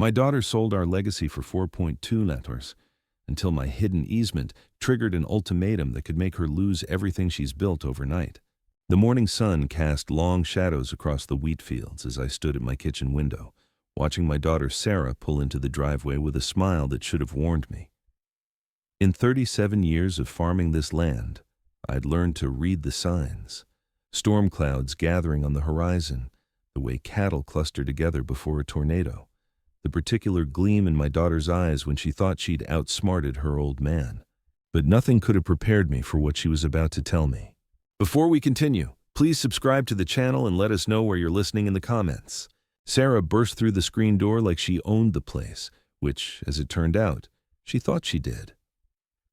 My daughter sold our legacy for 4.2 letters until my hidden easement triggered an ultimatum that could make her lose everything she's built overnight. The morning sun cast long shadows across the wheat fields as I stood at my kitchen window, watching my daughter Sarah pull into the driveway with a smile that should have warned me. In 37 years of farming this land, I'd learned to read the signs. Storm clouds gathering on the horizon, the way cattle cluster together before a tornado, the particular gleam in my daughter's eyes when she thought she'd outsmarted her old man. But nothing could have prepared me for what she was about to tell me. Before we continue, please subscribe to the channel and let us know where you're listening in the comments. Sarah burst through the screen door like she owned the place, which, as it turned out, she thought she did.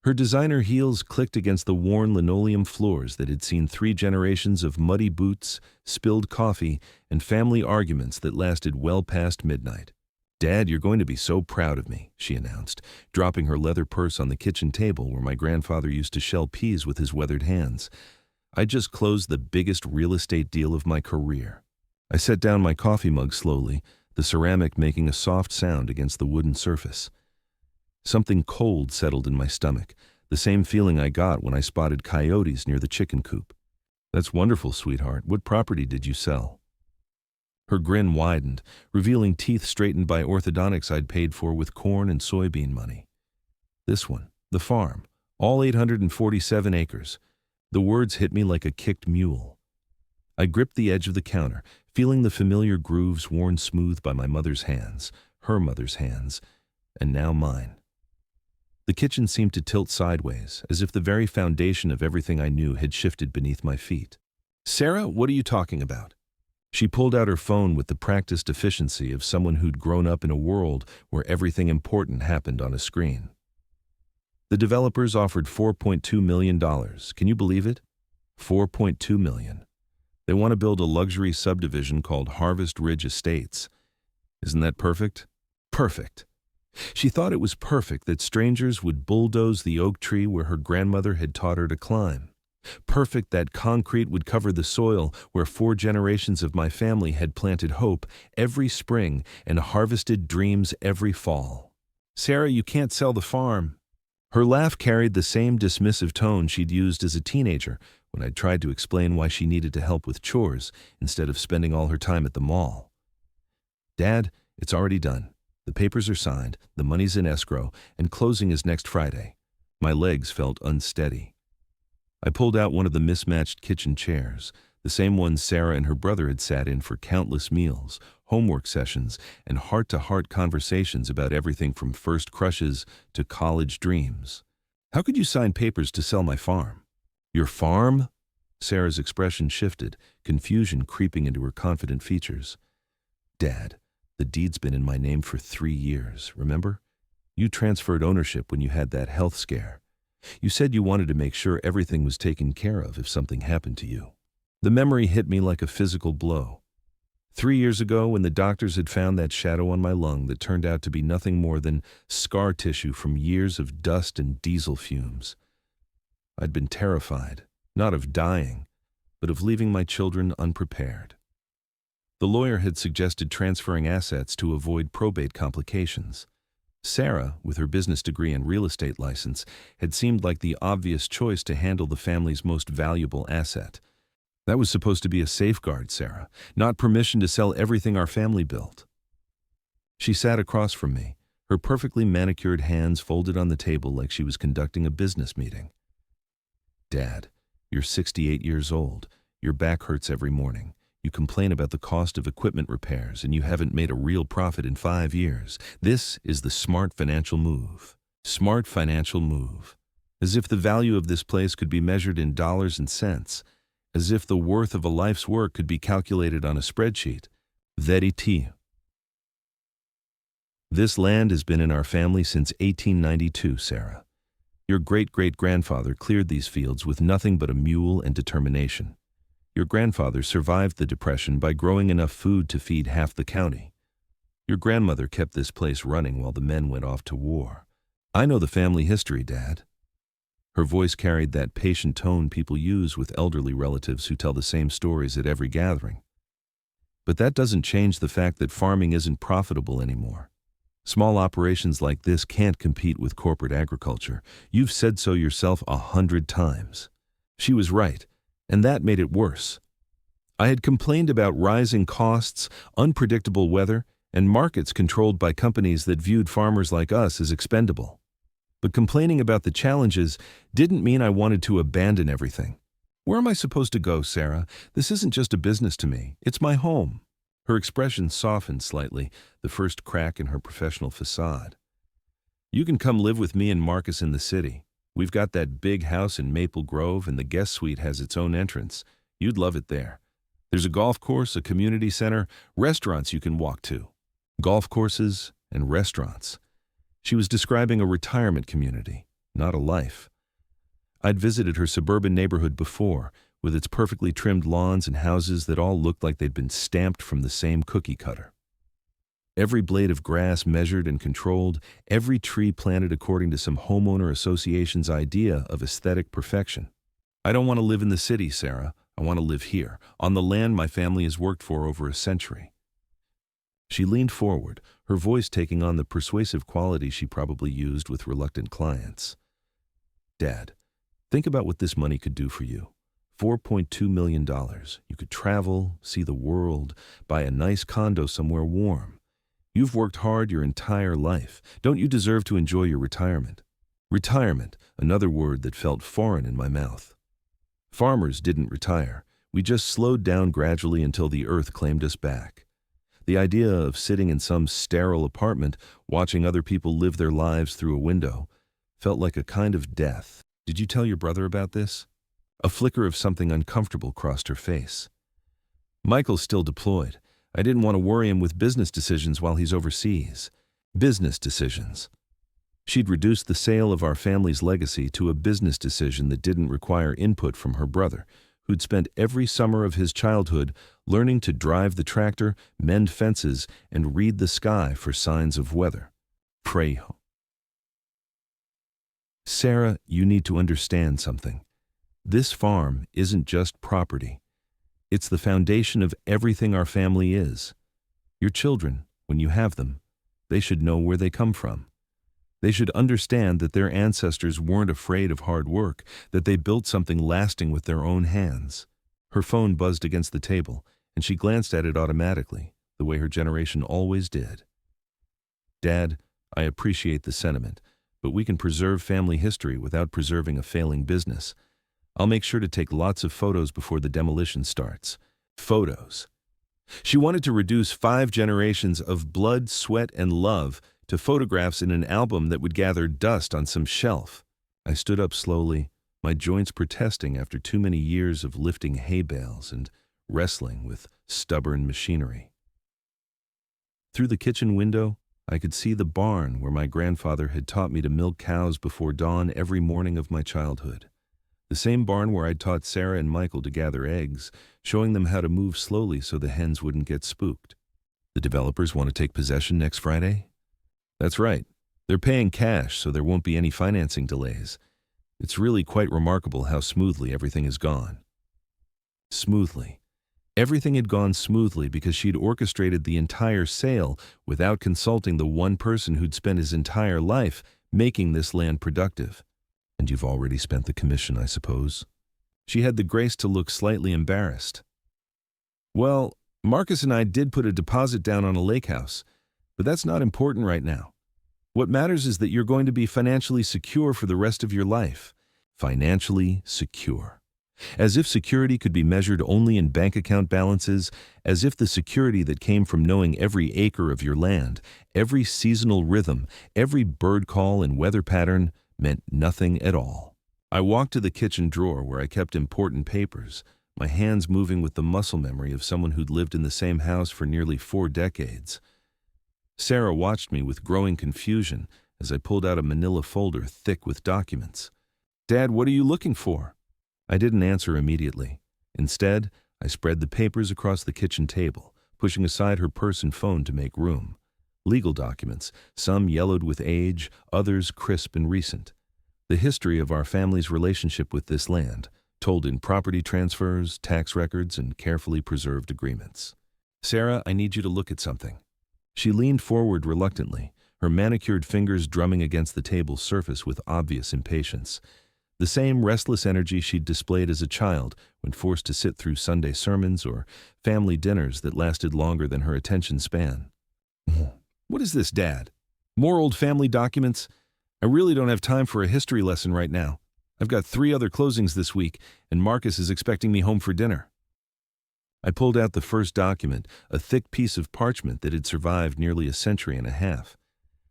Her designer heels clicked against the worn linoleum floors that had seen 3 generations of muddy boots, spilled coffee, and family arguments that lasted well past midnight. "Dad, you're going to be so proud of me," she announced, dropping her leather purse on the kitchen table where my grandfather used to shell peas with his weathered hands. "I just closed the biggest real estate deal of my career." I set down my coffee mug slowly, the ceramic making a soft sound against the wooden surface. Something cold settled in my stomach, the same feeling I got when I spotted coyotes near the chicken coop. "That's wonderful, sweetheart. What property did you sell?" Her grin widened, revealing teeth straightened by orthodontics I'd paid for with corn and soybean money. "This one, the farm, all 847 acres. The words hit me like a kicked mule. I gripped the edge of the counter, feeling the familiar grooves worn smooth by my mother's hands, her mother's hands, and now mine. The kitchen seemed to tilt sideways, as if the very foundation of everything I knew had shifted beneath my feet. "Sarah, what are you talking about?" She pulled out her phone with the practiced efficiency of someone who'd grown up in a world where everything important happened on a screen. "The developers offered $4.2 million. Can you believe it? $4.2 million. They want to build a luxury subdivision called Harvest Ridge Estates. Isn't that perfect? Perfect." She thought it was perfect that strangers would bulldoze the oak tree where her grandmother had taught her to climb. Perfect that concrete would cover the soil where 4 generations of my family had planted hope every spring and harvested dreams every fall. "Sarah, you can't sell the farm." Her laugh carried the same dismissive tone she'd used as a teenager when I'd tried to explain why she needed to help with chores instead of spending all her time at the mall. "Dad, it's already done. The papers are signed, the money's in escrow, and closing is next Friday." My legs felt unsteady. I pulled out one of the mismatched kitchen chairs, the same one Sarah and her brother had sat in for countless meals, homework sessions, and heart-to-heart conversations about everything from first crushes to college dreams. "How could you sign papers to sell my farm?" "Your farm?" Sarah's expression shifted, confusion creeping into her confident features. "Dad, the deed's been in my name for 3 years, remember? You transferred ownership when you had that health scare. You said you wanted to make sure everything was taken care of if something happened to you." The memory hit me like a physical blow. 3 years ago, when the doctors had found that shadow on my lung that turned out to be nothing more than scar tissue from years of dust and diesel fumes. I'd been terrified, not of dying, but of leaving my children unprepared. The lawyer had suggested transferring assets to avoid probate complications. Sarah, with her business degree and real estate license, had seemed like the obvious choice to handle the family's most valuable asset. That was supposed to be a safeguard, Sarah, not permission to sell everything our family built. She sat across from me, her perfectly manicured hands folded on the table like she was conducting a business meeting. "Dad, you're 68 years old. Your back hurts every morning. You complain about the cost of equipment repairs, and you haven't made a real profit in 5 years. This is the smart financial move. Smart financial move. As if the value of this place could be measured in dollars and cents. As if the worth of a life's work could be calculated on a spreadsheet. Vérité. This land has been in our family since 1892, Sarah. Your great-great-grandfather cleared these fields with nothing but a mule and determination. Your grandfather survived the Depression by growing enough food to feed half the county. Your grandmother kept this place running while the men went off to war. I know the family history, Dad." Her voice carried that patient tone people use with elderly relatives who tell the same stories at every gathering. "But that doesn't change the fact that farming isn't profitable anymore. Small operations like this can't compete with corporate agriculture. You've said so yourself 100 times. She was right, and that made it worse. I had complained about rising costs, unpredictable weather, and markets controlled by companies that viewed farmers like us as expendable. But complaining about the challenges didn't mean I wanted to abandon everything. Where am I supposed to go, Sarah? This isn't just a business to me. It's my home. Her expression softened slightly, the first crack in her professional facade. You can come live with me and Marcus in the city. We've got that big house in Maple Grove, and the guest suite has its own entrance. You'd love it there. There's a golf course, a community center, restaurants you can walk to. Golf courses and restaurants. She was describing a retirement community, not a life. I'd visited her suburban neighborhood before, with its perfectly trimmed lawns and houses that all looked like they'd been stamped from the same cookie cutter. Every blade of grass measured and controlled, every tree planted according to some homeowner association's idea of aesthetic perfection. I don't want to live in the city, Sarah. I want to live here, on the land my family has worked for over a century. She leaned forward, her voice taking on the persuasive quality she probably used with reluctant clients. Dad, think about what this money could do for you. $4.2 million. You could travel, see the world, buy a nice condo somewhere warm. You've worked hard your entire life. Don't you deserve to enjoy your retirement? Retirement, another word that felt foreign in my mouth. Farmers didn't retire. We just slowed down gradually until the earth claimed us back. The idea of sitting in some sterile apartment, watching other people live their lives through a window, felt like a kind of death. Did you tell your brother about this? A flicker of something uncomfortable crossed her face. Michael's still deployed. I didn't want to worry him with business decisions while he's overseas. Business decisions. She'd reduced the sale of our family's legacy to a business decision that didn't require input from her brother, who'd spent every summer of his childhood learning to drive the tractor, mend fences, and read the sky for signs of weather. Pray. Sarah, you need to understand something. This farm isn't just property. It's the foundation of everything our family is. Your children, when you have them, they should know where they come from. They should understand that their ancestors weren't afraid of hard work, that they built something lasting with their own hands. Her phone buzzed against the table, and she glanced at it automatically, the way her generation always did. Dad, I appreciate the sentiment, but we can preserve family history without preserving a failing business. I'll make sure to take lots of photos before the demolition starts. Photos. She wanted to reduce 5 generations of blood, sweat, and love to photographs in an album that would gather dust on some shelf. I stood up slowly, my joints protesting after too many years of lifting hay bales and wrestling with stubborn machinery. Through the kitchen window, I could see the barn where my grandfather had taught me to milk cows before dawn every morning of my childhood. The same barn where I'd taught Sarah and Michael to gather eggs, showing them how to move slowly so the hens wouldn't get spooked. The developers want to take possession next Friday? That's right. They're paying cash, so there won't be any financing delays. It's really quite remarkable how smoothly everything has gone. Smoothly. Everything had gone smoothly because she'd orchestrated the entire sale without consulting the one person who'd spent his entire life making this land productive. And you've already spent the commission, I suppose? She had the grace to look slightly embarrassed. Well, Marcus and I did put a deposit down on a lake house, but that's not important right now. What matters is that you're going to be financially secure for the rest of your life. Financially secure. As if security could be measured only in bank account balances, as if the security that came from knowing every acre of your land, every seasonal rhythm, every bird call and weather pattern meant nothing at all. I walked to the kitchen drawer where I kept important papers, my hands moving with the muscle memory of someone who'd lived in the same house for nearly 4 decades. Sarah watched me with growing confusion as I pulled out a manila folder thick with documents. Dad, what are you looking for? I didn't answer immediately. Instead, I spread the papers across the kitchen table, pushing aside her purse and phone to make room. Legal documents, some yellowed with age, others crisp and recent. The history of our family's relationship with this land, told in property transfers, tax records, and carefully preserved agreements. Sarah, I need you to look at something. She leaned forward reluctantly, her manicured fingers drumming against the table's surface with obvious impatience. The same restless energy she'd displayed as a child when forced to sit through Sunday sermons or family dinners that lasted longer than her attention span. "What is this, Dad? More old family documents? I really don't have time for a history lesson right now. I've got 3 other closings this week, and Marcus is expecting me home for dinner." I pulled out the first document, a thick piece of parchment that had survived nearly a century and a half.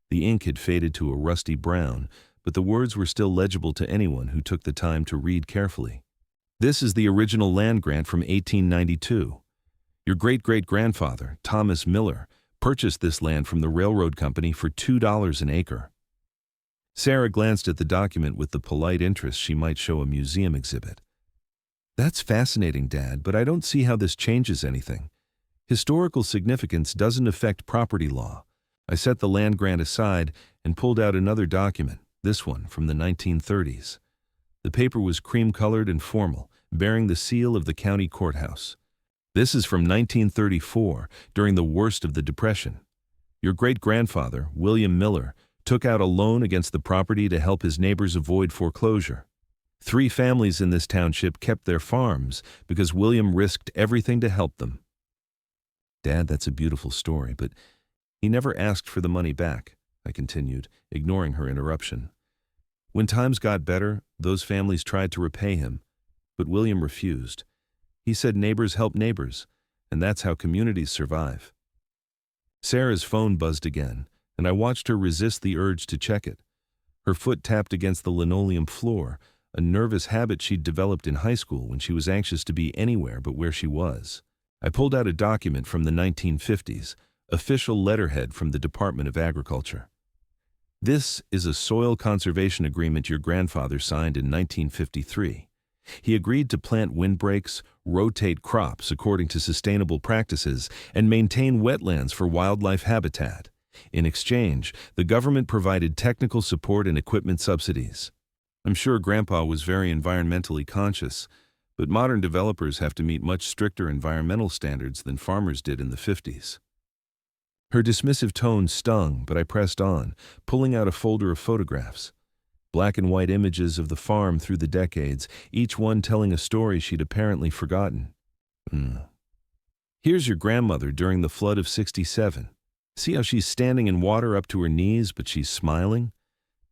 The ink had faded to a rusty brown, but the words were still legible to anyone who took the time to read carefully. "This is the original land grant from 1892. Your great-great-grandfather, Thomas Miller, purchased this land from the railroad company for $2 an acre." Sarah glanced at the document with the polite interest she might show a museum exhibit. "That's fascinating, Dad, but I don't see how this changes anything. Historical significance doesn't affect property law." I set the land grant aside and pulled out another document, this one from the 1930s. The paper was cream-colored and formal, bearing the seal of the county courthouse. "This is from 1934, during the worst of the Depression. Your great-grandfather, William Miller, took out a loan against the property to help his neighbors avoid foreclosure. 3 families in this township kept their farms because William risked everything to help them." "Dad, that's a beautiful story, but he never asked for the money back," I continued, ignoring her interruption. "When times got better, those families tried to repay him, but William refused. He said neighbors help neighbors, and that's how communities survive." Sarah's phone buzzed again, and I watched her resist the urge to check it. Her foot tapped against the linoleum floor, a nervous habit she'd developed in high school when she was anxious to be anywhere but where she was. I pulled out a document from the 1950s, official letterhead from the Department of Agriculture. "This is a soil conservation agreement your grandfather signed in 1953. He agreed to plant windbreaks, rotate crops according to sustainable practices, and maintain wetlands for wildlife habitat. In exchange, the government provided technical support and equipment subsidies." I'm sure Grandpa was very environmentally conscious, but modern developers have to meet much stricter environmental standards than farmers did in the 50s. Her dismissive tone stung, but I pressed on, pulling out a folder of photographs. Black and white images of the farm through the decades, each one telling a story she'd apparently forgotten. "Here's your grandmother during the flood of '67. See how she's standing in water up to her knees, but she's smiling?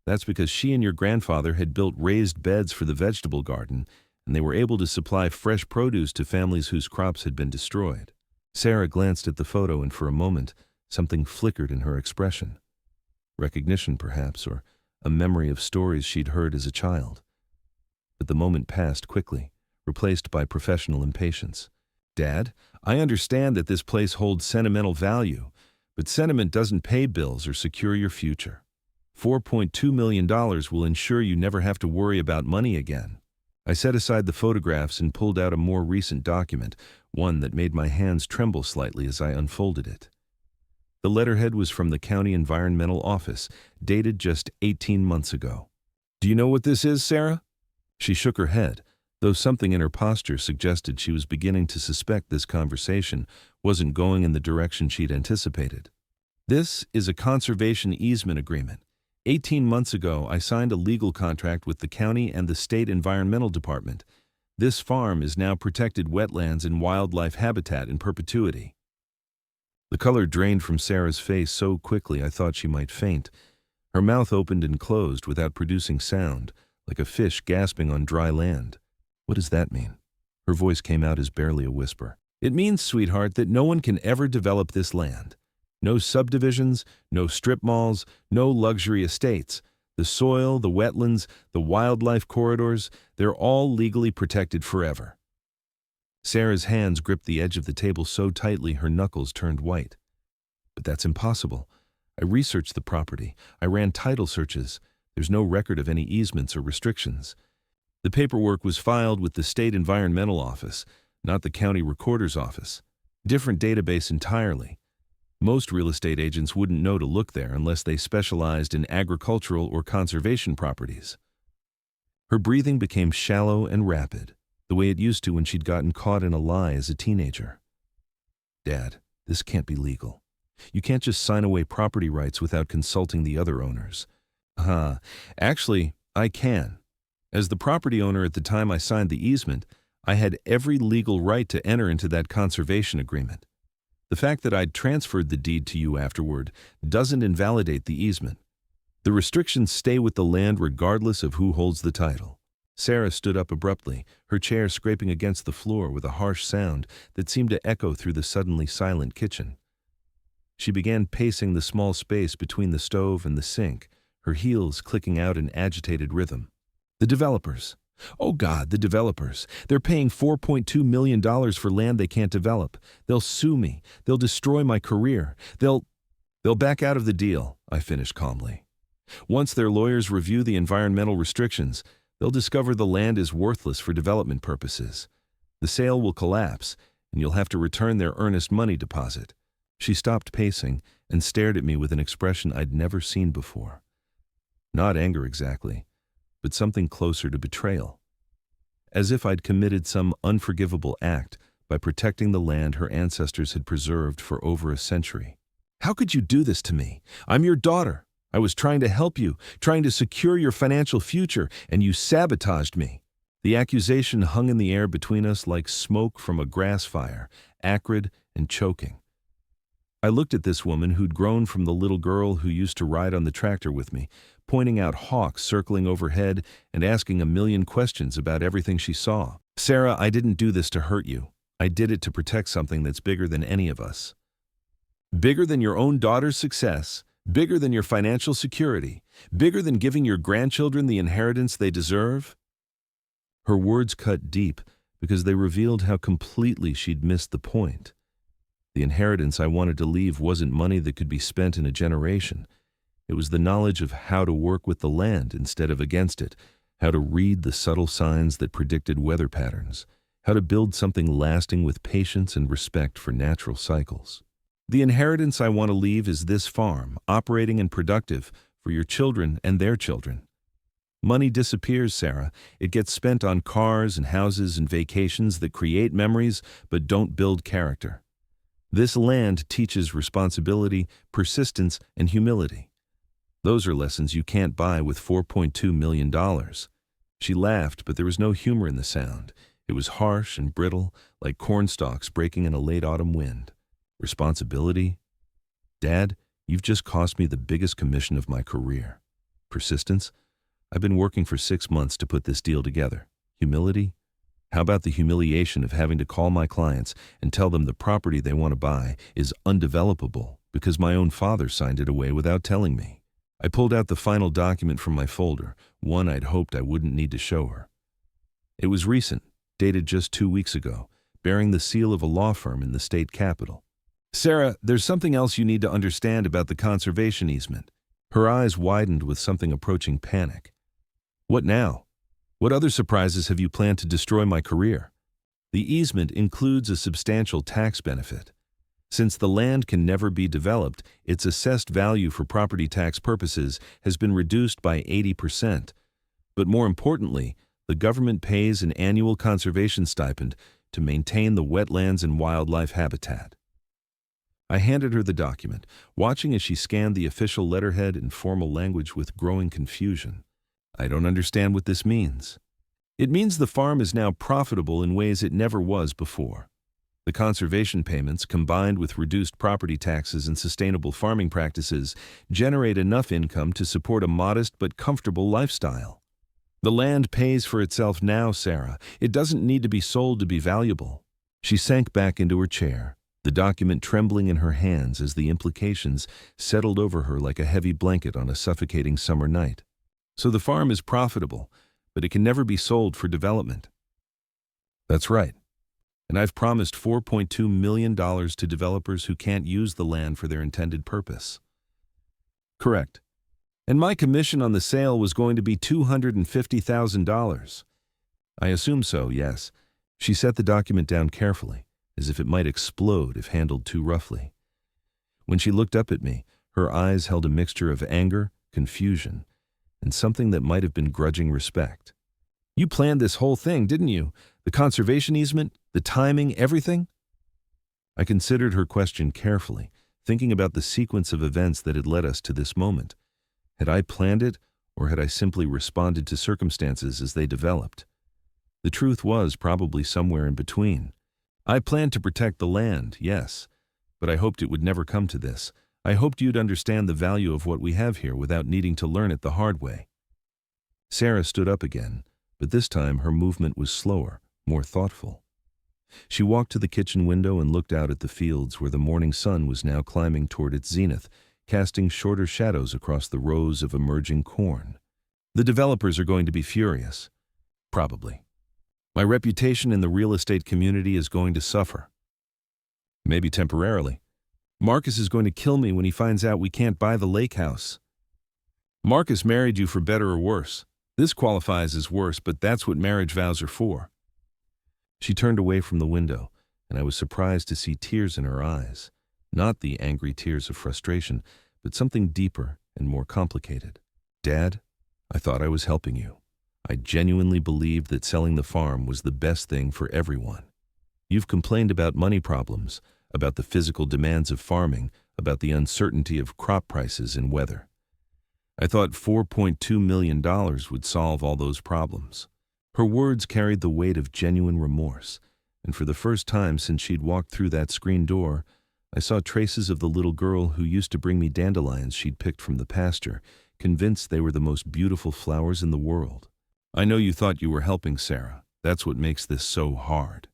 That's because she and your grandfather had built raised beds for the vegetable garden, and they were able to supply fresh produce to families whose crops had been destroyed." Sarah glanced at the photo, and for a moment, something flickered in her expression. Recognition, perhaps, or a memory of stories she'd heard as a child. But the moment passed quickly, replaced by professional impatience. "Dad, I understand that this place holds sentimental value, but sentiment doesn't pay bills or secure your future. $4.2 million will ensure you never have to worry about money again." I set aside the photographs and pulled out a more recent document, one that made my hands tremble slightly as I unfolded it. The letterhead was from the County Environmental Office, dated just 18 months ago. "Do you know what this is, Sarah?" She shook her head, though something in her posture suggested she was beginning to suspect this conversation wasn't going in the direction she'd anticipated. "This is a conservation easement agreement. 18 months ago, I signed a legal contract with the county and the state environmental department. This farm is now protected wetlands and wildlife habitat in perpetuity." The color drained from Sarah's face so quickly I thought she might faint. Her mouth opened and closed without producing sound, like a fish gasping on dry land. "What does that mean?" Her voice came out as barely a whisper. "It means, sweetheart, that no one can ever develop this land. No subdivisions, no strip malls, no luxury estates. The soil, the wetlands, the wildlife corridors, they're all legally protected forever." Sarah's hands gripped the edge of the table so tightly her knuckles turned white. "But that's impossible. I researched the property. I ran title searches. There's no record of any easements or restrictions. The paperwork was filed with the State Environmental Office, not the County Recorder's Office. Different database entirely. Most real estate agents wouldn't know to look there unless they specialized in agricultural or conservation properties." Her breathing became shallow and rapid, the way it used to when she'd gotten caught in a lie as a teenager. "Dad, this can't be legal. You can't just sign away property rights without consulting the other owners. Actually, I can. As the property owner at the time I signed the easement, I had every legal right to enter into that conservation agreement. The fact that I'd transferred the deed to you afterward doesn't invalidate the easement. The restrictions stay with the land regardless of who holds the title. Sarah stood up abruptly, her chair scraping against the floor with a harsh sound that seemed to echo through the suddenly silent kitchen. She began pacing the small space between the stove and the sink, her heels clicking out in agitated rhythm. The developers. Oh God, the developers. They're paying $4.2 million for land they can't develop. They'll sue me. They'll destroy my career. They'll back out of the deal, I finished calmly. Once their lawyers review the environmental restrictions, they'll discover the land is worthless for development purposes. The sale will collapse, and you'll have to return their earnest money deposit. She stopped pacing and stared at me with an expression I'd never seen before. Not anger exactly, but something closer to betrayal. As if I'd committed some unforgivable act by protecting the land her ancestors had preserved for over a century. How could you do this to me? I'm your daughter. I was trying to help you, trying to secure your financial future, and you sabotaged me. The accusation hung in the air between us like smoke from a grass fire, acrid and choking. I looked at this woman who'd grown from the little girl who used to ride on the tractor with me, pointing out hawks circling overhead and asking a million questions about everything she saw. Sarah, I didn't do this to hurt you. I did it to protect something that's bigger than any of us. Bigger than your own daughter's success, bigger than your financial security, bigger than giving your grandchildren the inheritance they deserve? Her words cut deep because they revealed how completely she'd missed the point. The inheritance I wanted to leave wasn't money that could be spent in a generation. It was the knowledge of how to work with the land instead of against it, how to read the subtle signs that predicted weather patterns, how to build something lasting with patience and respect for natural cycles. The inheritance I want to leave is this farm, operating and productive, for your children and their children. Money disappears, Sarah. It gets spent on cars and houses and vacations that create memories but don't build character. This land teaches responsibility, persistence, and humility. Those are lessons you can't buy with $4.2 million. She laughed, but there was no humor in the sound. It was harsh and brittle, like cornstalks breaking in a late autumn wind. Responsibility? Dad, you've just cost me the biggest commission of my career. Persistence? I've been working for 6 months to put this deal together. Humility? How about the humiliation of having to call my clients and tell them the property they want to buy is undevelopable because my own father signed it away without telling me? I pulled out the final document from my folder, one I'd hoped I wouldn't need to show her. It was recent, dated just 2 weeks ago, bearing the seal of a law firm in the state capital. Sarah, there's something else you need to understand about the conservation easement. Her eyes widened with something approaching panic. What now? What other surprises have you planned to destroy my career? The easement includes a substantial tax benefit. Since the land can never be developed, its assessed value for property tax purposes has been reduced by 80%. But more importantly, the government pays an annual conservation stipend to maintain the wetlands and wildlife habitat. I handed her the document, watching as she scanned the official letterhead in formal language with growing confusion. I don't understand what this means. It means the farm is now profitable in ways it never was before. The conservation payments, combined with reduced property taxes and sustainable farming practices, generate enough income to support a modest but comfortable lifestyle. The land pays for itself now, Sarah. It doesn't need to be sold to be valuable. She sank back into her chair, the document trembling in her hands as the implications settled over her like a heavy blanket on a suffocating summer night. So the farm is profitable, but it can never be sold for development. That's right. And I've promised $4.2 million to developers who can't use the land for their intended purpose. Correct. And my commission on the sale was going to be $250,000. I assume so, yes. She set the document down carefully, as if it might explode if handled too roughly. When she looked up at me, her eyes held a mixture of anger, confusion, and something that might have been grudging respect. You planned this whole thing, didn't you? The conservation easement, the timing, everything? I considered her question carefully, thinking about the sequence of events that had led us to this moment. Had I planned it, or had I simply responded to circumstances as they developed? The truth was probably somewhere in between. I planned to protect the land, yes, but I hoped it would never come to this. I hoped you'd understand the value of what we have here without needing to learn it the hard way. Sarah stood up again, but this time her movement was slower, more thoughtful. She walked to the kitchen window and looked out at the fields where the morning sun was now climbing toward its zenith, casting shorter shadows across the rows of emerging corn. The developers are going to be furious. Probably. My reputation in the real estate community is going to suffer. Maybe temporarily. Marcus is going to kill me when he finds out we can't buy the lake house. Marcus married you for better or worse. This qualifies as worse, but that's what marriage vows are for. She turned away from the window, and I was surprised to see tears in her eyes. Not the angry tears of frustration, but something deeper and more complicated. Dad, I thought I was helping you. I genuinely believed that selling the farm was the best thing for everyone. You've complained about money problems, about the physical demands of farming, about the uncertainty of crop prices and weather. I thought $4.2 million would solve all those problems. Her words carried the weight of genuine remorse, and for the first time since she'd walked through that screen door, I saw traces of the little girl who used to bring me dandelions she'd picked from the pasture, convinced they were the most beautiful flowers in the world. I know you thought you were helping Sarah. That's what makes this so hard.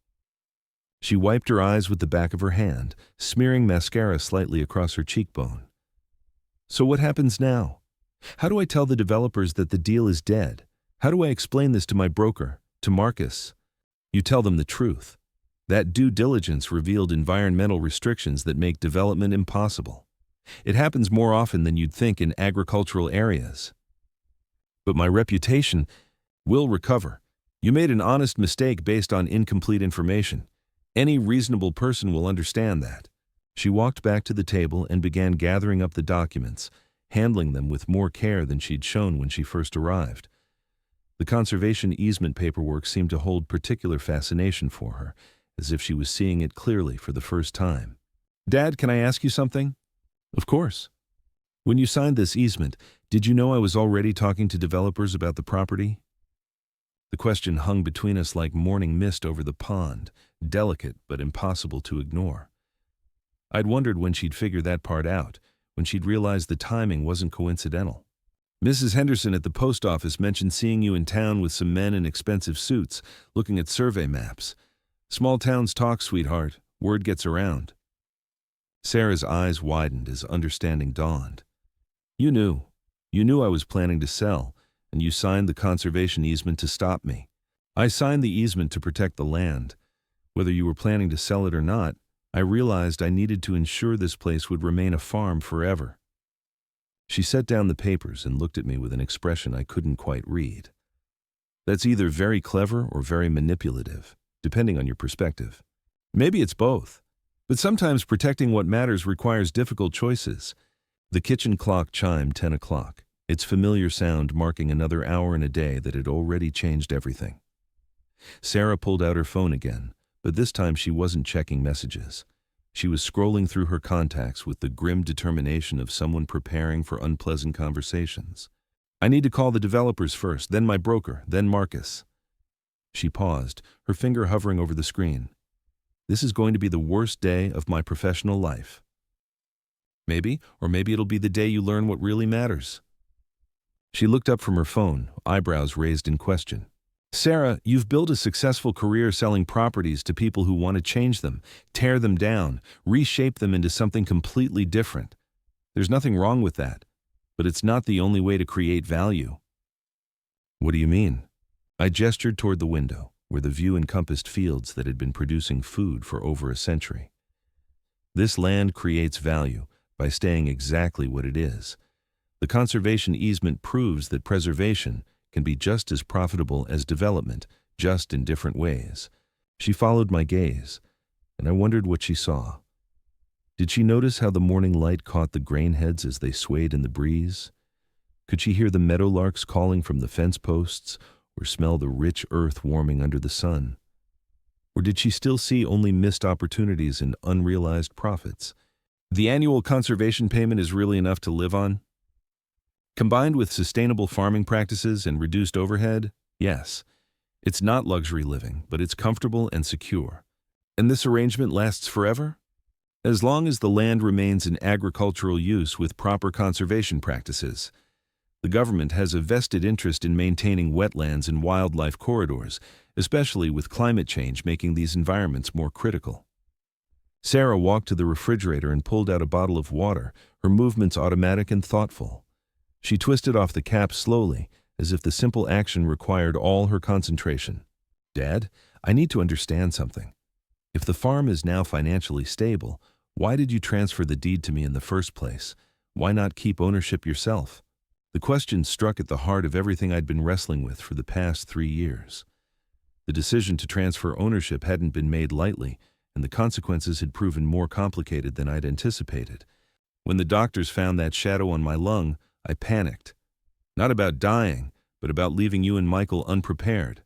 She wiped her eyes with the back of her hand, smearing mascara slightly across her cheekbone. So what happens now? How do I tell the developers that the deal is dead? How do I explain this to my broker, to Marcus? You tell them the truth. That due diligence revealed environmental restrictions that make development impossible. It happens more often than you'd think in agricultural areas. But my reputation will recover. You made an honest mistake based on incomplete information. Any reasonable person will understand that. She walked back to the table and began gathering up the documents, handling them with more care than she'd shown when she first arrived. The conservation easement paperwork seemed to hold particular fascination for her, as if she was seeing it clearly for the first time. Dad, can I ask you something? Of course. When you signed this easement, did you know I was already talking to developers about the property? The question hung between us like morning mist over the pond, delicate but impossible to ignore. I'd wondered when she'd figure that part out, when she'd realized the timing wasn't coincidental. Mrs. Henderson at the post office mentioned seeing you in town with some men in expensive suits, looking at survey maps. Small towns talk, sweetheart. Word gets around. Sarah's eyes widened as understanding dawned. You knew I was planning to sell, and you signed the conservation easement to stop me. I signed the easement to protect the land. Whether you were planning to sell it or not, I realized I needed to ensure this place would remain a farm forever. She set down the papers and looked at me with an expression I couldn't quite read. That's either very clever or very manipulative, depending on your perspective. Maybe it's both. But sometimes protecting what matters requires difficult choices. The kitchen clock chimed 10 o'clock, its familiar sound marking another hour in a day that had already changed everything. Sarah pulled out her phone again, but this time she wasn't checking messages. She was scrolling through her contacts with the grim determination of someone preparing for unpleasant conversations. I need to call the developers first, then my broker, then Marcus. She paused, her finger hovering over the screen. This is going to be the worst day of my professional life. Maybe it'll be the day you learn what really matters. She looked up from her phone, eyebrows raised in question. Sarah, you've built a successful career selling properties to people who want to change them, tear them down, reshape them into something completely different. There's nothing wrong with that, but it's not the only way to create value. What do you mean? I gestured toward the window, where the view encompassed fields that had been producing food for over a century. This land creates value by staying exactly what it is. The conservation easement proves that preservation can be just as profitable as development, just in different ways. She followed my gaze, and I wondered what she saw. Did she notice how the morning light caught the grain heads as they swayed in the breeze? Could she hear the meadowlarks calling from the fence posts, or smell the rich earth warming under the sun? Or did she still see only missed opportunities and unrealized profits? The annual conservation payment is really enough to live on? Combined with sustainable farming practices and reduced overhead, yes. It's not luxury living, but it's comfortable and secure. And this arrangement lasts forever? As long as the land remains in agricultural use with proper conservation practices. The government has a vested interest in maintaining wetlands and wildlife corridors, especially with climate change making these environments more critical. Sarah walked to the refrigerator and pulled out a bottle of water, her movements automatic and thoughtful. She twisted off the cap slowly, as if the simple action required all her concentration. Dad, I need to understand something. If the farm is now financially stable, why did you transfer the deed to me in the first place? Why not keep ownership yourself? The question struck at the heart of everything I'd been wrestling with for the past 3 years. The decision to transfer ownership hadn't been made lightly, and the consequences had proven more complicated than I'd anticipated. When the doctors found that shadow on my lung, I panicked. Not about dying, but about leaving you and Michael unprepared.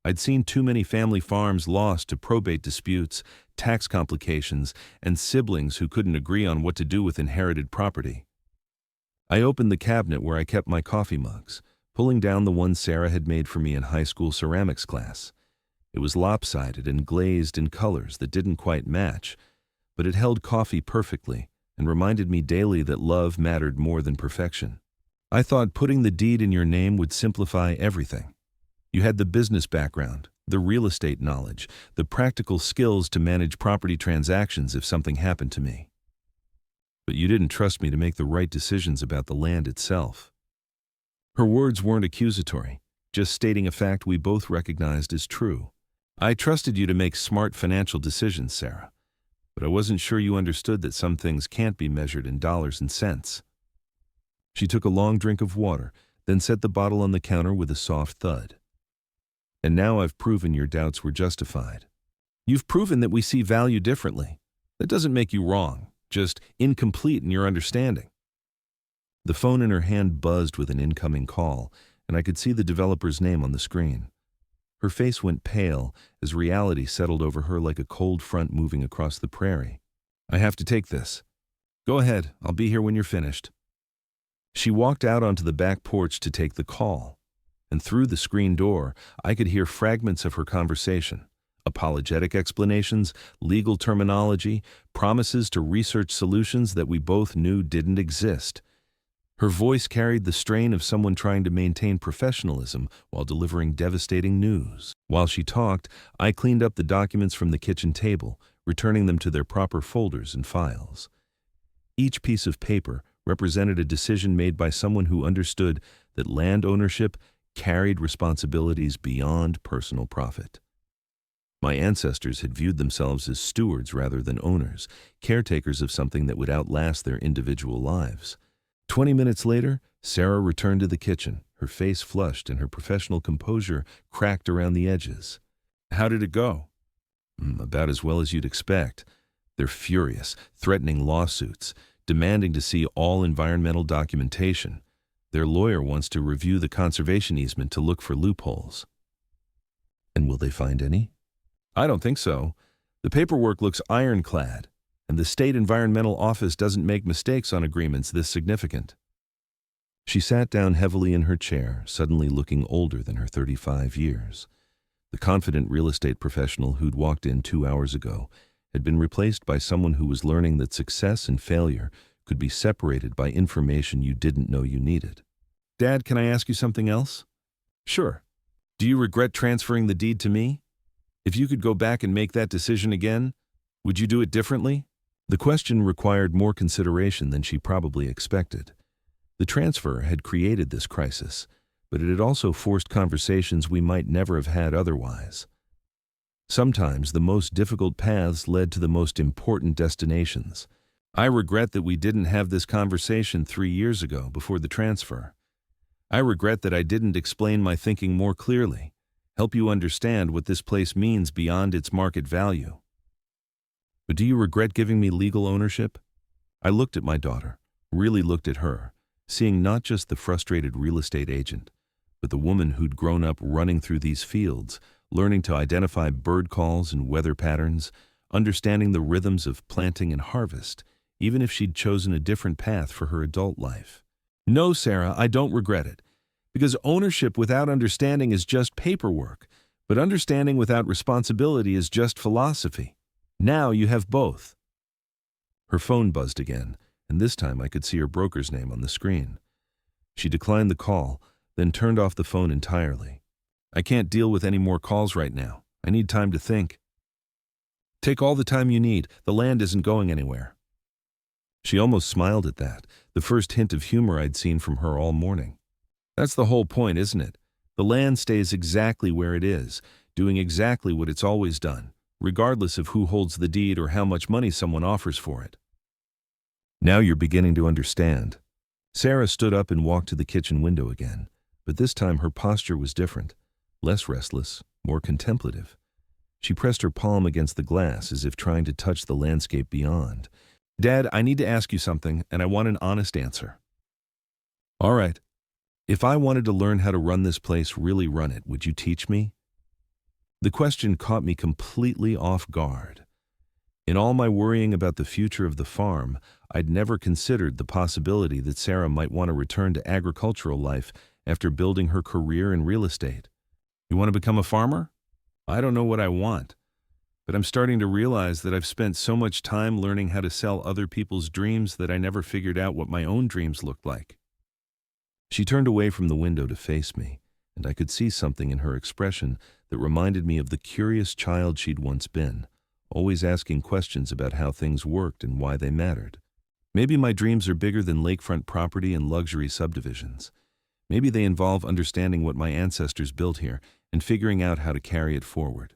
I'd seen too many family farms lost to probate disputes, tax complications, and siblings who couldn't agree on what to do with inherited property. I opened the cabinet where I kept my coffee mugs, pulling down the one Sarah had made for me in high school ceramics class. It was lopsided and glazed in colors that didn't quite match, but it held coffee perfectly and reminded me daily that love mattered more than perfection. I thought putting the deed in your name would simplify everything. You had the business background, the real estate knowledge, the practical skills to manage property transactions if something happened to me. But you didn't trust me to make the right decisions about the land itself. Her words weren't accusatory, just stating a fact we both recognized as true. I trusted you to make smart financial decisions, Sarah, but I wasn't sure you understood that some things can't be measured in dollars and cents. She took a long drink of water, then set the bottle on the counter with a soft thud. And now I've proven your doubts were justified. You've proven that we see value differently. That doesn't make you wrong, just incomplete in your understanding. The phone in her hand buzzed with an incoming call, and I could see the developer's name on the screen. Her face went pale as reality settled over her like a cold front moving across the prairie. I have to take this. Go ahead, I'll be here when you're finished. She walked out onto the back porch to take the call, and through the screen door, I could hear fragments of her conversation. Apologetic explanations, legal terminology, promises to research solutions that we both knew didn't exist. Her voice carried the strain of someone trying to maintain professionalism while delivering devastating news. While she talked, I cleaned up the documents from the kitchen table, returning them to their proper folders and files. Each piece of paper represented a decision made by someone who understood that land ownership carried responsibilities beyond personal profit. My ancestors had viewed themselves as stewards rather than owners, caretakers of something that would outlast their individual lives. 20 minutes later, Sarah returned to the kitchen, her face flushed and her professional composure cracked around the edges. How did it go? About as well as you'd expect. They're furious, threatening lawsuits, demanding to see all environmental documentation. Their lawyer wants to review the conservation easement to look for loopholes. And will they find any? I don't think so. The paperwork looks ironclad, and the state environmental office doesn't make mistakes on agreements this significant. She sat down heavily in her chair, suddenly looking older than her 35 years. The confident real estate professional who'd walked in 2 hours ago had been replaced by someone who was learning that success and failure could be separated by information you didn't know you needed. Dad, can I ask you something else? Sure. Do you regret transferring the deed to me? If you could go back and make that decision again, would you do it differently? The question required more consideration than she probably expected. The transfer had created this crisis, but it had also forced conversations we might never have had otherwise. Sometimes the most difficult paths led to the most important destinations. I regret that we didn't have this conversation 3 years ago before the transfer. I regret that I didn't explain my thinking more clearly, help you understand what this place means beyond its market value. But do you regret giving me legal ownership? I looked at my daughter, really looked at her, seeing not just the frustrated real estate agent, but the woman who'd grown up running through these fields, learning to identify bird calls and weather patterns, understanding the rhythms of planting and harvest, even if she'd chosen a different path for her adult life. No, Sarah, I don't regret it. Because ownership without understanding is just paperwork, but understanding without responsibility is just philosophy. Now you have both. Her phone buzzed again, and this time I could see her broker's name on the screen. She declined the call, then turned off the phone entirely. I can't deal with any more calls right now. I need time to think. Take all the time you need. The land isn't going anywhere. She almost smiled at that, the first hint of humor I'd seen from her all morning. That's the whole point, isn't it? The land stays exactly where it is, doing exactly what it's always done, regardless of who holds the deed or how much money someone offers for it. Now you're beginning to understand. Sarah stood up and walked to the kitchen window again, but this time her posture was different, less restless, more contemplative. She pressed her palm against the glass as if trying to touch the landscape beyond. Dad, I need to ask you something, and I want an honest answer. All right. If I wanted to learn how to run this place, really run it, would you teach me? The question caught me completely off guard. In all my worrying about the future of the farm, I'd never considered the possibility that Sarah might want to return to agricultural life after building her career in real estate. You want to become a farmer? I don't know what I want, but I'm starting to realize that I've spent so much time learning how to sell other people's dreams that I never figured out what my own dreams looked like. She turned away from the window to face me, and I could see something in her expression that reminded me of the curious child she'd once been, always asking questions about how things worked and why they mattered. Maybe my dreams are bigger than lakefront property and luxury subdivisions. Maybe they involve understanding what my ancestors built here and figuring out how to carry it forward.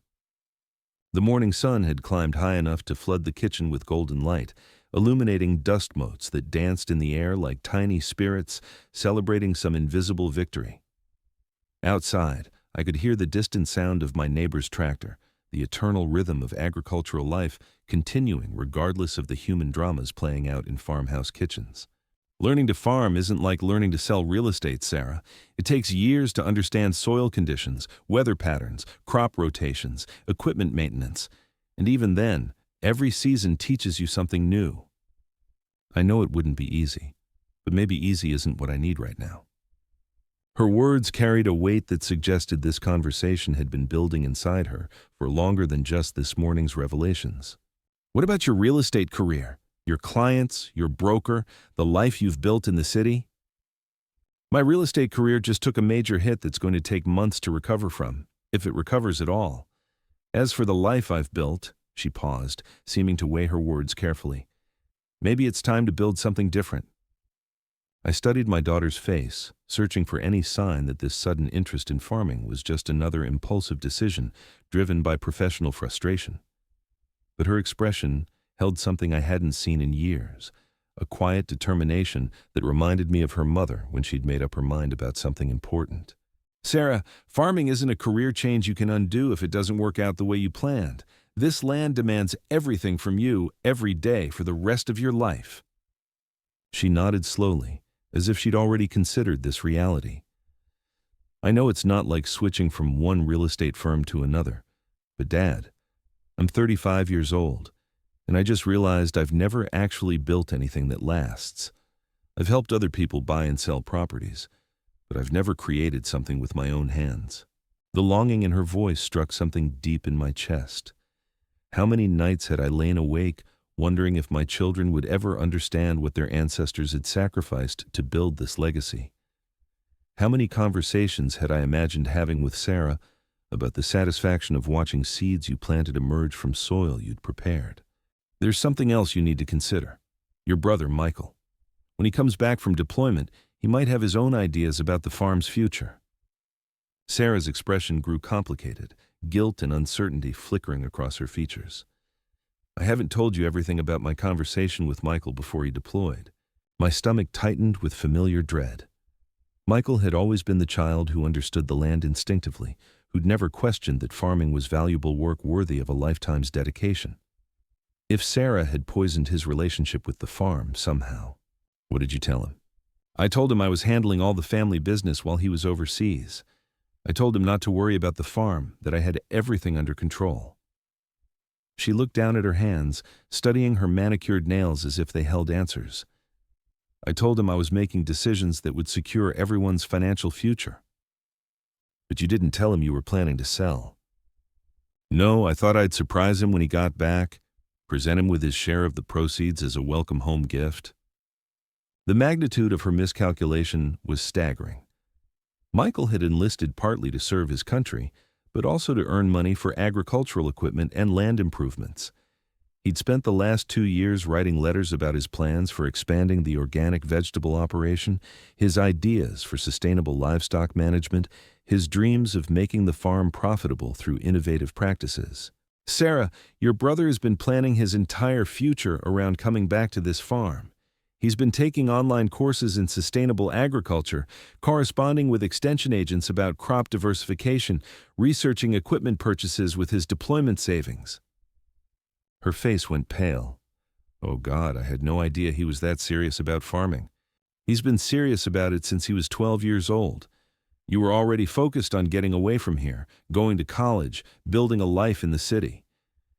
The morning sun had climbed high enough to flood the kitchen with golden light, illuminating dust motes that danced in the air like tiny spirits celebrating some invisible victory. Outside, I could hear the distant sound of my neighbor's tractor, the eternal rhythm of agricultural life continuing regardless of the human dramas playing out in farmhouse kitchens. Learning to farm isn't like learning to sell real estate, Sarah. It takes years to understand soil conditions, weather patterns, crop rotations, equipment maintenance, and even then, every season teaches you something new. I know it wouldn't be easy, but maybe easy isn't what I need right now. Her words carried a weight that suggested this conversation had been building inside her for longer than just this morning's revelations. What about your real estate career? Your clients, your broker, the life you've built in the city? My real estate career just took a major hit that's going to take months to recover from, if it recovers at all. As for the life I've built, she paused, seeming to weigh her words carefully. Maybe it's time to build something different. I studied my daughter's face, searching for any sign that this sudden interest in farming was just another impulsive decision driven by professional frustration. But her expression held something I hadn't seen in years, a quiet determination that reminded me of her mother when she'd made up her mind about something important. Sarah, farming isn't a career change you can undo if it doesn't work out the way you planned. This land demands everything from you every day for the rest of your life. She nodded slowly, as if she'd already considered this reality. I know it's not like switching from one real estate firm to another, but Dad, I'm 35 years old, and I just realized I've never actually built anything that lasts. I've helped other people buy and sell properties, but I've never created something with my own hands. The longing in her voice struck something deep in my chest. How many nights had I lain awake, wondering if my children would ever understand what their ancestors had sacrificed to build this legacy? How many conversations had I imagined having with Sarah about the satisfaction of watching seeds you planted emerge from soil you'd prepared? There's something else you need to consider. Your brother, Michael. When he comes back from deployment, he might have his own ideas about the farm's future. Sarah's expression grew complicated, guilt and uncertainty flickering across her features. I haven't told you everything about my conversation with Michael before he deployed. My stomach tightened with familiar dread. Michael had always been the child who understood the land instinctively, who'd never questioned that farming was valuable work worthy of a lifetime's dedication. If Sarah had poisoned his relationship with the farm somehow, what did you tell him? I told him I was handling all the family business while he was overseas. I told him not to worry about the farm, that I had everything under control. She looked down at her hands, studying her manicured nails as if they held answers. I told him I was making decisions that would secure everyone's financial future. But you didn't tell him you were planning to sell. No, I thought I'd surprise him when he got back, present him with his share of the proceeds as a welcome home gift. The magnitude of her miscalculation was staggering. Michael had enlisted partly to serve his country, but also to earn money for agricultural equipment and land improvements. He'd spent the last 2 years writing letters about his plans for expanding the organic vegetable operation, his ideas for sustainable livestock management, his dreams of making the farm profitable through innovative practices. Sarah, your brother has been planning his entire future around coming back to this farm. He's been taking online courses in sustainable agriculture, corresponding with extension agents about crop diversification, researching equipment purchases with his deployment savings. Her face went pale. Oh God, I had no idea he was that serious about farming. He's been serious about it since he was 12 years old. You were already focused on getting away from here, going to college, building a life in the city.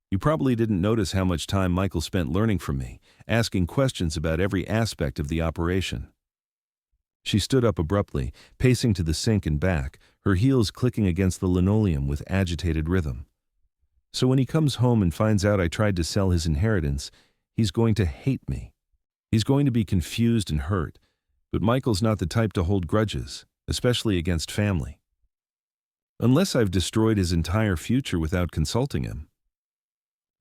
You probably didn't notice how much time Michael spent learning from me, asking questions about every aspect of the operation. She stood up abruptly, pacing to the sink and back, her heels clicking against the linoleum with agitated rhythm. So when he comes home and finds out I tried to sell his inheritance, he's going to hate me. He's going to be confused and hurt, but Michael's not the type to hold grudges, especially against family. Unless I've destroyed his entire future without consulting him.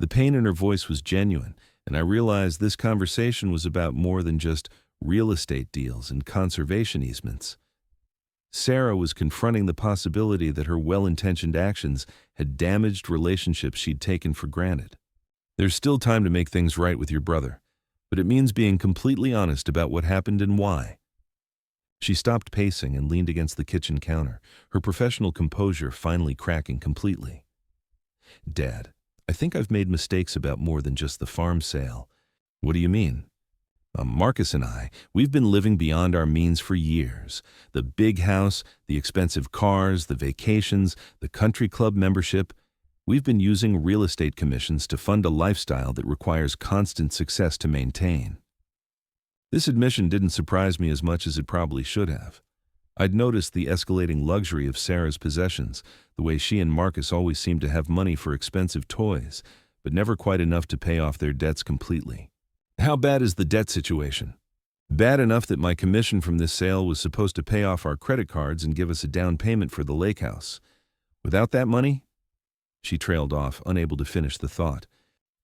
The pain in her voice was genuine, and I realized this conversation was about more than just real estate deals and conservation easements. Sarah was confronting the possibility that her well-intentioned actions had damaged relationships she'd taken for granted. There's still time to make things right with your brother, but it means being completely honest about what happened and why. She stopped pacing and leaned against the kitchen counter, her professional composure finally cracking completely. Dad, I think I've made mistakes about more than just the farm sale. What do you mean? Marcus and we've been living beyond our means for years. The big house, the expensive cars, the vacations, the country club membership. We've been using real estate commissions to fund a lifestyle that requires constant success to maintain. This admission didn't surprise me as much as it probably should have. I'd noticed the escalating luxury of Sarah's possessions, the way she and Marcus always seemed to have money for expensive toys, but never quite enough to pay off their debts completely. How bad is the debt situation? Bad enough that my commission from this sale was supposed to pay off our credit cards and give us a down payment for the lake house. Without that money? She trailed off, unable to finish the thought.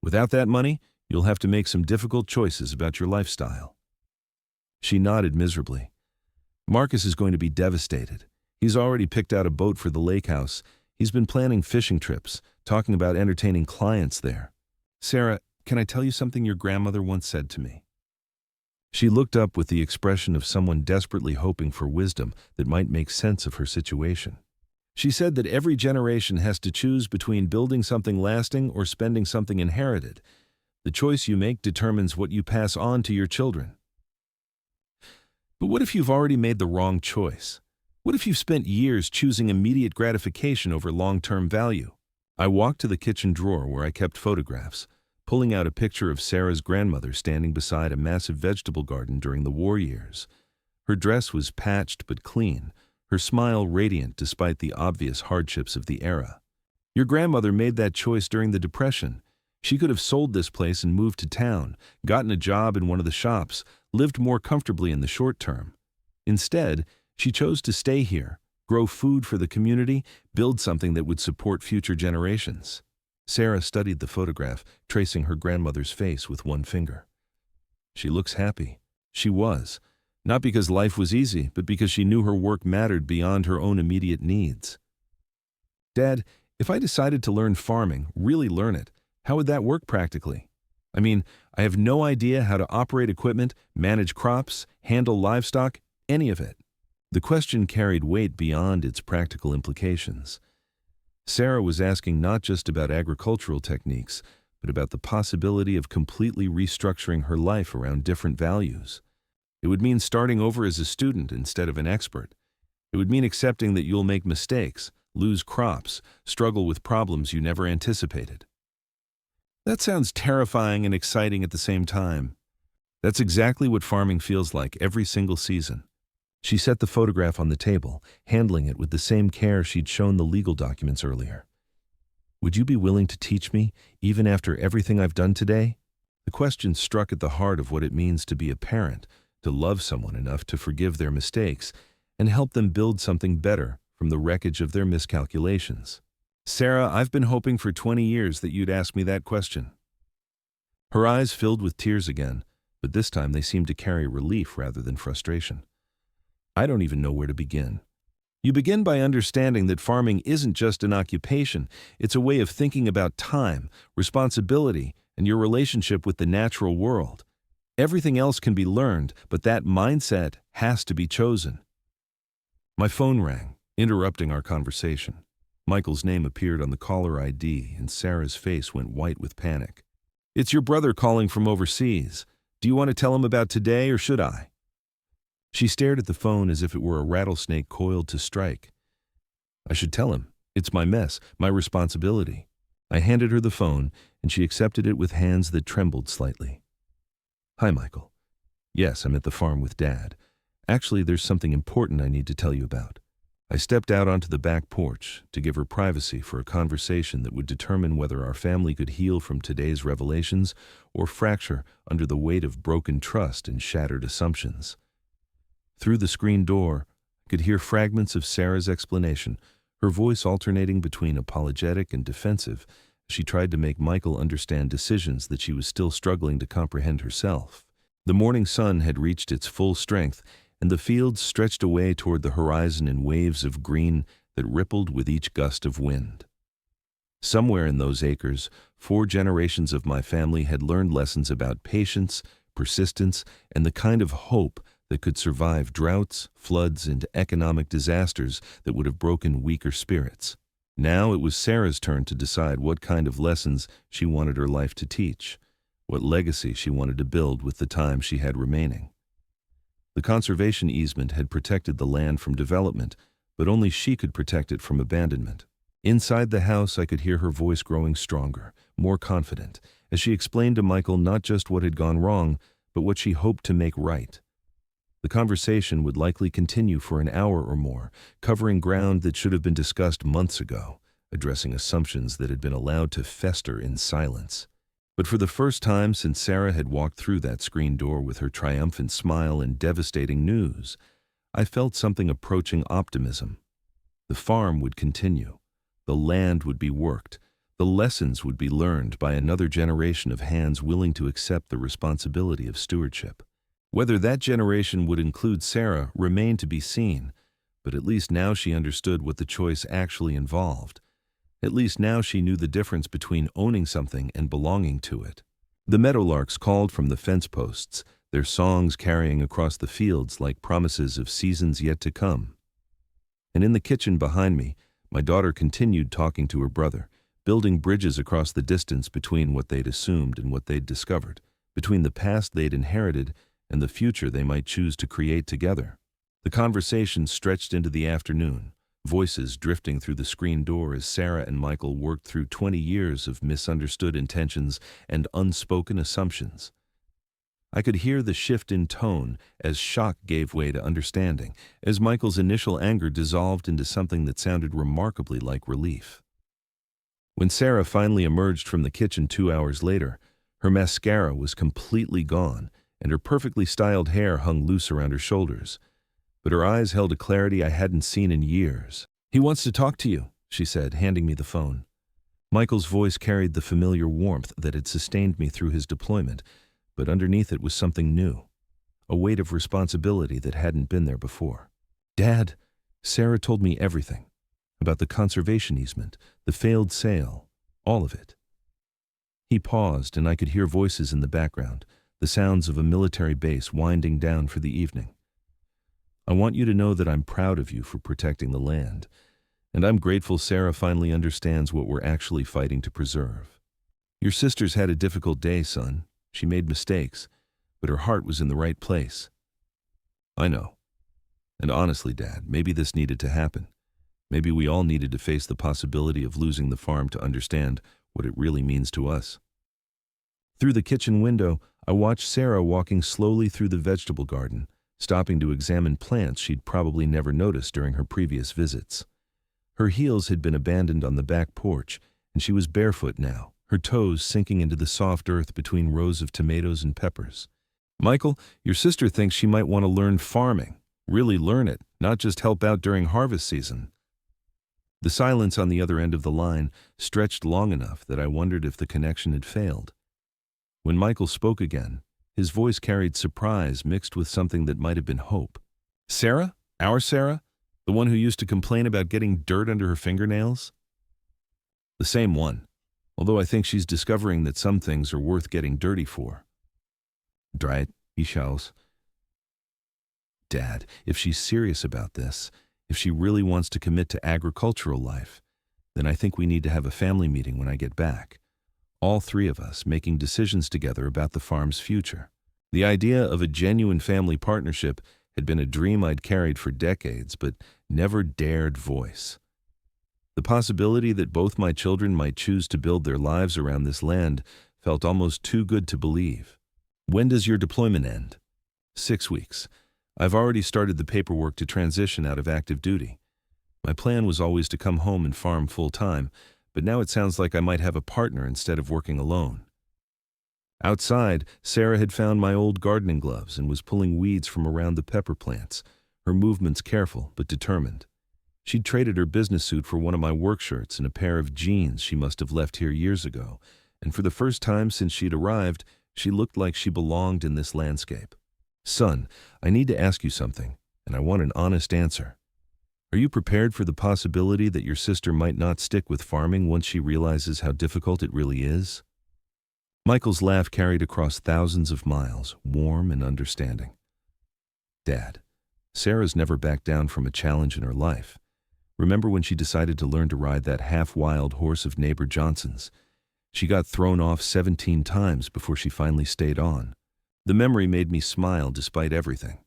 Without that money, you'll have to make some difficult choices about your lifestyle. She nodded miserably. Marcus is going to be devastated. He's already picked out a boat for the lake house. He's been planning fishing trips, talking about entertaining clients there. Sarah, can I tell you something your grandmother once said to me? She looked up with the expression of someone desperately hoping for wisdom that might make sense of her situation. She said that every generation has to choose between building something lasting or spending something inherited. The choice you make determines what you pass on to your children. But what if you've already made the wrong choice? What if you've spent years choosing immediate gratification over long-term value? I walked to the kitchen drawer where I kept photographs, pulling out a picture of Sarah's grandmother standing beside a massive vegetable garden during the war years. Her dress was patched but clean, her smile radiant despite the obvious hardships of the era. Your grandmother made that choice during the Depression. She could have sold this place and moved to town, gotten a job in one of the shops, lived more comfortably in the short term. Instead, she chose to stay here, grow food for the community, build something that would support future generations. Sarah studied the photograph, tracing her grandmother's face with one finger. She looks happy. She was. Not because life was easy, but because she knew her work mattered beyond her own immediate needs. Dad, if I decided to learn farming, really learn it, how would that work practically? I mean, I have no idea how to operate equipment, manage crops, handle livestock, any of it. The question carried weight beyond its practical implications. Sarah was asking not just about agricultural techniques, but about the possibility of completely restructuring her life around different values. It would mean starting over as a student instead of an expert. It would mean accepting that you'll make mistakes, lose crops, struggle with problems you never anticipated. That sounds terrifying and exciting at the same time. That's exactly what farming feels like every single season. She set the photograph on the table, handling it with the same care she'd shown the legal documents earlier. Would you be willing to teach me, even after everything I've done today? The question struck at the heart of what it means to be a parent, to love someone enough to forgive their mistakes and help them build something better from the wreckage of their miscalculations. Sarah, I've been hoping for 20 years that you'd ask me that question. Her eyes filled with tears again, but this time they seemed to carry relief rather than frustration. I don't even know where to begin. You begin by understanding that farming isn't just an occupation, it's a way of thinking about time, responsibility, and your relationship with the natural world. Everything else can be learned, but that mindset has to be chosen. My phone rang, interrupting our conversation. Michael's name appeared on the caller ID, and Sarah's face went white with panic. It's your brother calling from overseas. Do you want to tell him about today, or should I? She stared at the phone as if it were a rattlesnake coiled to strike. I should tell him. It's my mess, my responsibility. I handed her the phone, and she accepted it with hands that trembled slightly. Hi, Michael. Yes, I'm at the farm with Dad. Actually, there's something important I need to tell you about. I stepped out onto the back porch to give her privacy for a conversation that would determine whether our family could heal from today's revelations or fracture under the weight of broken trust and shattered assumptions. Through the screen door, I could hear fragments of Sarah's explanation, her voice alternating between apologetic and defensive as she tried to make Michael understand decisions that she was still struggling to comprehend herself. The morning sun had reached its full strength, and the fields stretched away toward the horizon in waves of green that rippled with each gust of wind. Somewhere in those acres, 4 generations of my family had learned lessons about patience, persistence, and the kind of hope that could survive droughts, floods, and economic disasters that would have broken weaker spirits. Now it was Sarah's turn to decide what kind of lessons she wanted her life to teach, what legacy she wanted to build with the time she had remaining. The conservation easement had protected the land from development, but only she could protect it from abandonment. Inside the house, I could hear her voice growing stronger, more confident, as she explained to Michael not just what had gone wrong, but what she hoped to make right. The conversation would likely continue for an hour or more, covering ground that should have been discussed months ago, addressing assumptions that had been allowed to fester in silence. But for the first time since Sarah had walked through that screen door with her triumphant smile and devastating news, I felt something approaching optimism. The farm would continue. The land would be worked. The lessons would be learned by another generation of hands willing to accept the responsibility of stewardship. Whether that generation would include Sarah remained to be seen, but at least now she understood what the choice actually involved. At least now she knew the difference between owning something and belonging to it. The meadowlarks called from the fence posts, their songs carrying across the fields like promises of seasons yet to come. And in the kitchen behind me, my daughter continued talking to her brother, building bridges across the distance between what they'd assumed and what they'd discovered, between the past they'd inherited and the future they might choose to create together. The conversation stretched into the afternoon, voices drifting through the screen door as Sarah and Michael worked through 20 years of misunderstood intentions and unspoken assumptions. I could hear the shift in tone as shock gave way to understanding, as Michael's initial anger dissolved into something that sounded remarkably like relief. When Sarah finally emerged from the kitchen 2 hours later, her mascara was completely gone, and her perfectly styled hair hung loose around her shoulders. But her eyes held a clarity I hadn't seen in years. "He wants to talk to you," she said, handing me the phone. Michael's voice carried the familiar warmth that had sustained me through his deployment, but underneath it was something new, a weight of responsibility that hadn't been there before. "Dad," Sarah told me everything, about the conservation easement, the failed sale, all of it. He paused, and I could hear voices in the background, the sounds of a military base winding down for the evening. "I want you to know that I'm proud of you for protecting the land, and I'm grateful Sarah finally understands what we're actually fighting to preserve. Your sister's had a difficult day, son. She made mistakes, but her heart was in the right place." "I know. And honestly, Dad, maybe this needed to happen. Maybe we all needed to face the possibility of losing the farm to understand what it really means to us." Through the kitchen window, I watched Sarah walking slowly through the vegetable garden, stopping to examine plants she'd probably never noticed during her previous visits. Her heels had been abandoned on the back porch, and she was barefoot now, her toes sinking into the soft earth between rows of tomatoes and peppers. "Michael, your sister thinks she might want to learn farming. Really learn it, not just help out during harvest season." The silence on the other end of the line stretched long enough that I wondered if the connection had failed. When Michael spoke again, his voice carried surprise mixed with something that might have been hope. "Sarah? Our Sarah? The one who used to complain about getting dirt under her fingernails?" "The same one, although I think she's discovering that some things are worth getting dirty for." "Right," he shouts. "Dad, if she's serious about this, if she really wants to commit to agricultural life, then I think we need to have a family meeting when I get back. All three of us making decisions together about the farm's future." The idea of a genuine family partnership had been a dream I'd carried for decades, but never dared voice. The possibility that both my children might choose to build their lives around this land felt almost too good to believe. "When does your deployment end?" 6 weeks. I've already started the paperwork to transition out of active duty. My plan was always to come home and farm full-time, but now it sounds like I might have a partner instead of working alone. Outside, Sarah had found my old gardening gloves and was pulling weeds from around the pepper plants, her movements careful but determined. She'd traded her business suit for one of my work shirts and a pair of jeans she must have left here years ago, and for the first time since she'd arrived, she looked like she belonged in this landscape. "Son, I need to ask you something, and I want an honest answer. Are you prepared for the possibility that your sister might not stick with farming once she realizes how difficult it really is?" Michael's laugh carried across thousands of miles, warm and understanding. "Dad, Sarah's never backed down from a challenge in her life. Remember when she decided to learn to ride that half-wild horse of neighbor Johnson's? She got thrown off 17 times before she finally stayed on." The memory made me smile despite everything.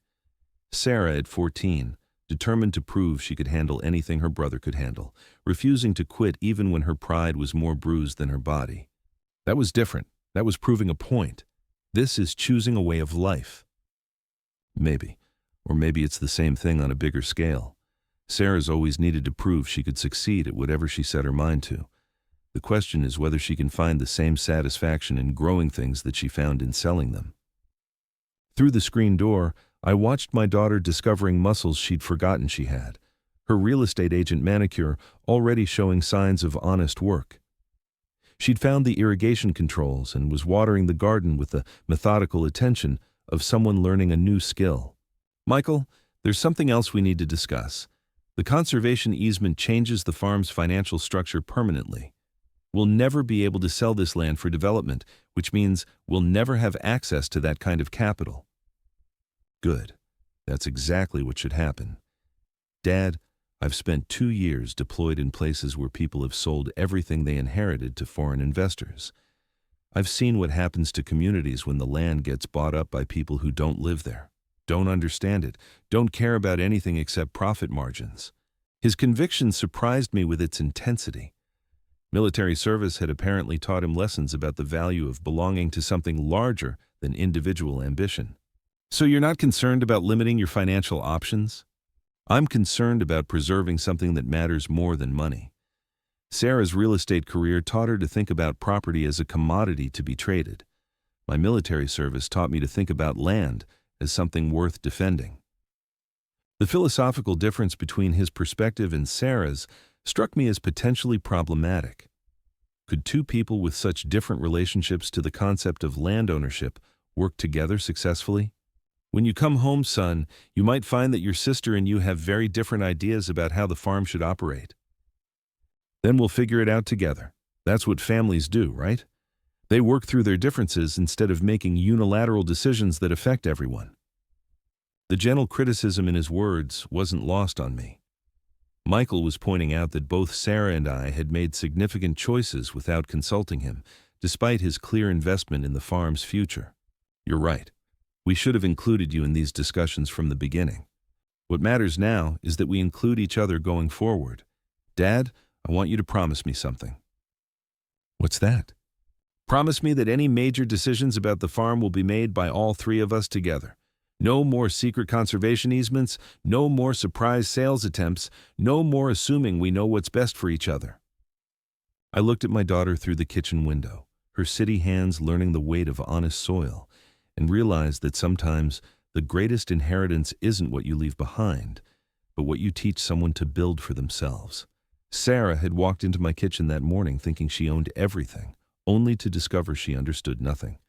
Sarah, at 14, determined to prove she could handle anything her brother could handle, refusing to quit even when her pride was more bruised than her body. That was different. That was proving a point. This is choosing a way of life. Maybe. Or maybe it's the same thing on a bigger scale. Sarah's always needed to prove she could succeed at whatever she set her mind to. The question is whether she can find the same satisfaction in growing things that she found in selling them. Through the screen door, I watched my daughter discovering muscles she'd forgotten she had, her real estate agent manicure already showing signs of honest work. She'd found the irrigation controls and was watering the garden with the methodical attention of someone learning a new skill. "Michael, there's something else we need to discuss. The conservation easement changes the farm's financial structure permanently. We'll never be able to sell this land for development, which means we'll never have access to that kind of capital." Good. That's exactly what should happen. Dad, I've spent 2 years deployed in places where people have sold everything they inherited to foreign investors. I've seen what happens to communities when the land gets bought up by people who don't live there, don't understand it, don't care about anything except profit margins. His conviction surprised me with its intensity. Military service had apparently taught him lessons about the value of belonging to something larger than individual ambition. "So you're not concerned about limiting your financial options?" "I'm concerned about preserving something that matters more than money." Sarah's real estate career taught her to think about property as a commodity to be traded. My military service taught me to think about land as something worth defending. The philosophical difference between his perspective and Sarah's struck me as potentially problematic. Could two people with such different relationships to the concept of land ownership work together successfully? "When you come home, son, you might find that your sister and you have very different ideas about how the farm should operate. Then we'll figure it out together. That's what families do, right? They work through their differences instead of making unilateral decisions that affect everyone." The gentle criticism in his words wasn't lost on me. Michael was pointing out that both Sarah and I had made significant choices without consulting him, despite his clear investment in the farm's future. "You're right. We should have included you in these discussions from the beginning. What matters now is that we include each other going forward. Dad, I want you to promise me something." "What's that?" Promise me that any major decisions about the farm will be made by all three of us together. No more secret conservation easements, no more surprise sales attempts, no more assuming we know what's best for each other." I looked at my daughter through the kitchen window, her city hands learning the weight of honest soil, and realized that sometimes the greatest inheritance isn't what you leave behind, but what you teach someone to build for themselves. Sarah had walked into my kitchen that morning thinking she owned everything, only to discover she understood nothing.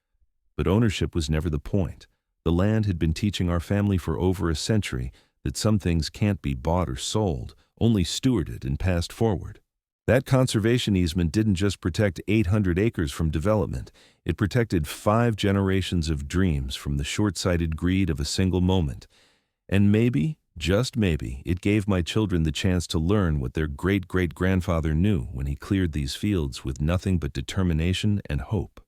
But ownership was never the point. The land had been teaching our family for over a century that some things can't be bought or sold, only stewarded and passed forward. That conservation easement didn't just protect 800 acres from development, it protected 5 generations of dreams from the short-sighted greed of a single moment. And maybe, just maybe, it gave my children the chance to learn what their great-great-grandfather knew when he cleared these fields with nothing but determination and hope.